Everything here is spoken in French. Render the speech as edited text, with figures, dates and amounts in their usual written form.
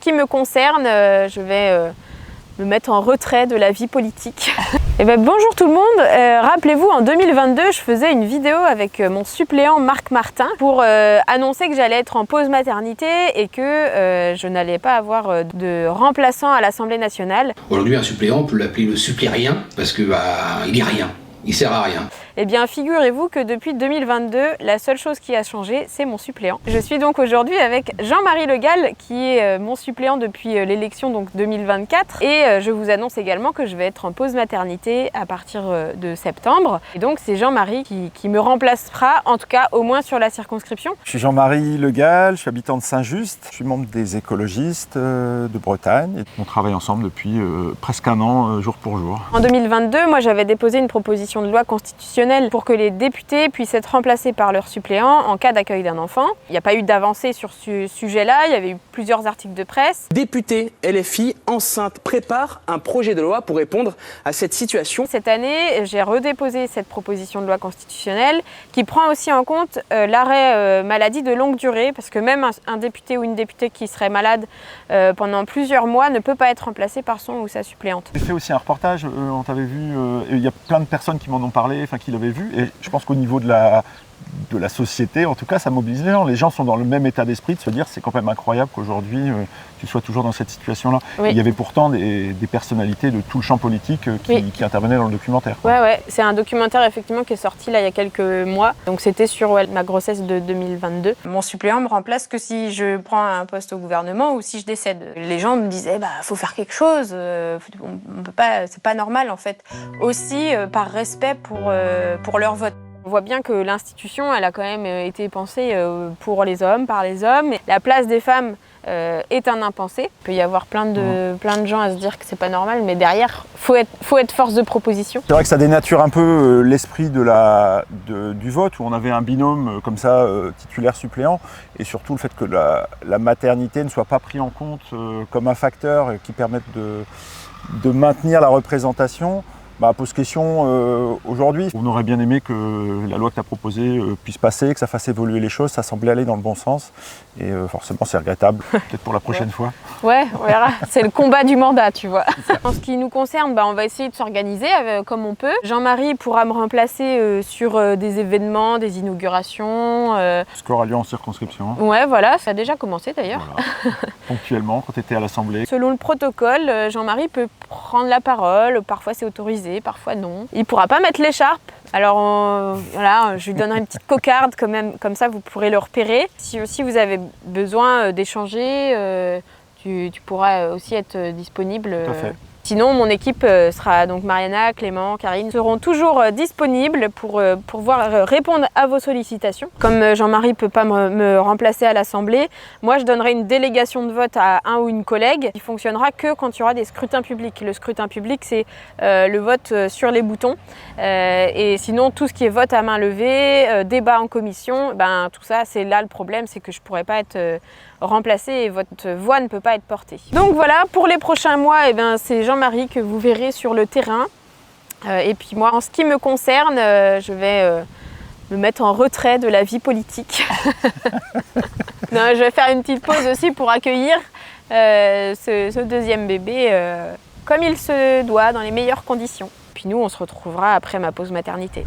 qui me concerne, je vais me mettre en retrait de la vie politique. Et ben, bonjour tout le monde, rappelez-vous en 2022 je faisais une vidéo avec mon suppléant Marc Martin pour annoncer que j'allais être en pause maternité et que je n'allais pas avoir de remplaçant à l'Assemblée nationale. Aujourd'hui un suppléant on peut l'appeler le supplé-rien parce que il est rien, il sert à rien. Eh bien, figurez-vous que depuis 2022, la seule chose qui a changé, c'est mon suppléant. Je suis donc aujourd'hui avec Jean-Marie Le Gall, qui est mon suppléant depuis l'élection donc 2024. Et je vous annonce également que je vais être en pause maternité à partir de septembre. Et donc, c'est Jean-Marie qui me remplacera, en tout cas au moins sur la circonscription. Je suis Jean-Marie Le Gall, je suis habitant de Saint-Just. Je suis membre des écologistes de Bretagne. On travaille ensemble depuis presque un an, jour pour jour. En 2022, moi, j'avais déposé une proposition de loi constitutionnelle pour que les députés puissent être remplacés par leurs suppléants en cas d'accueil d'un enfant. Il n'y a pas eu d'avancée sur ce sujet-là, il y avait eu plusieurs articles de presse. Députés LFI enceintes préparent un projet de loi pour répondre à cette situation. Cette année, j'ai redéposé cette proposition de loi constitutionnelle qui prend aussi en compte l'arrêt maladie de longue durée, parce que même un député ou une députée qui serait malade pendant plusieurs mois ne peut pas être remplacé par son ou sa suppléante. J'ai fait aussi un reportage, on t'avait vu, il y a plein de personnes qui m'en ont parlé, qui l'avaient vu, et je pense qu'au niveau de la société, en tout cas, ça mobilise les gens. Les gens sont dans le même état d'esprit de se dire c'est quand même incroyable qu'aujourd'hui tu sois toujours dans cette situation-là. Oui. Il y avait pourtant des personnalités de tout le champ politique qui intervenaient dans le documentaire. Ouais, c'est un documentaire effectivement qui est sorti là il y a quelques mois. Donc c'était sur ma grossesse de 2022. Mon suppléant me remplace que si je prends un poste au gouvernement ou si je décède. Les gens me disaient faut faire quelque chose, on peut pas, c'est pas normal en fait. Aussi par respect pour leur vote. On voit bien que l'institution, elle a quand même été pensée pour les hommes, par les hommes. La place des femmes est un impensé. Il peut y avoir plein de gens à se dire que c'est pas normal, mais derrière, faut être force de proposition. C'est vrai que ça dénature un peu l'esprit du vote, où on avait un binôme comme ça, titulaire-suppléant, et surtout le fait que la maternité ne soit pas prise en compte comme un facteur qui permette de maintenir la représentation. Pose question aujourd'hui. On aurait bien aimé que la loi que tu as proposée puisse passer, que ça fasse évoluer les choses, ça semblait aller dans le bon sens et forcément c'est regrettable, peut-être pour la prochaine fois. Ouais, on verra, c'est le combat du mandat, tu vois. En ce qui nous concerne, on va essayer de s'organiser comme on peut. Jean-Marie pourra me remplacer sur des événements, des inaugurations. Ce qui aura lieu en circonscription. Ouais, voilà, ça a déjà commencé d'ailleurs. Voilà. Ponctuellement, quand tu étais à l'Assemblée. Selon le protocole, Jean-Marie peut prendre la parole, parfois c'est autorisé, parfois non. Il ne pourra pas mettre l'écharpe, alors voilà, je lui donnerai une petite cocarde quand même, comme ça vous pourrez le repérer. Si aussi vous avez besoin d'échanger, tu pourras aussi être disponible. Tout à fait. Sinon, mon équipe sera donc Mariana, Clément, Karine seront toujours disponibles pour pouvoir répondre à vos sollicitations. Comme Jean-Marie ne peut pas me remplacer à l'Assemblée, moi je donnerai une délégation de vote à un ou une collègue qui fonctionnera que quand il y aura des scrutins publics. Le scrutin public, c'est le vote sur les boutons. Et sinon, tout ce qui est vote à main levée, débat en commission, tout ça, c'est là le problème, c'est que je ne pourrais pas être remplacée et votre voix ne peut pas être portée. Donc voilà, pour les prochains mois, c'est Jean-Marie que vous verrez sur le terrain. Et puis moi, en ce qui me concerne, je vais me mettre en retrait de la vie politique. Non, je vais faire une petite pause aussi pour accueillir ce deuxième bébé comme il se doit, dans les meilleures conditions. Puis nous, on se retrouvera après ma pause maternité.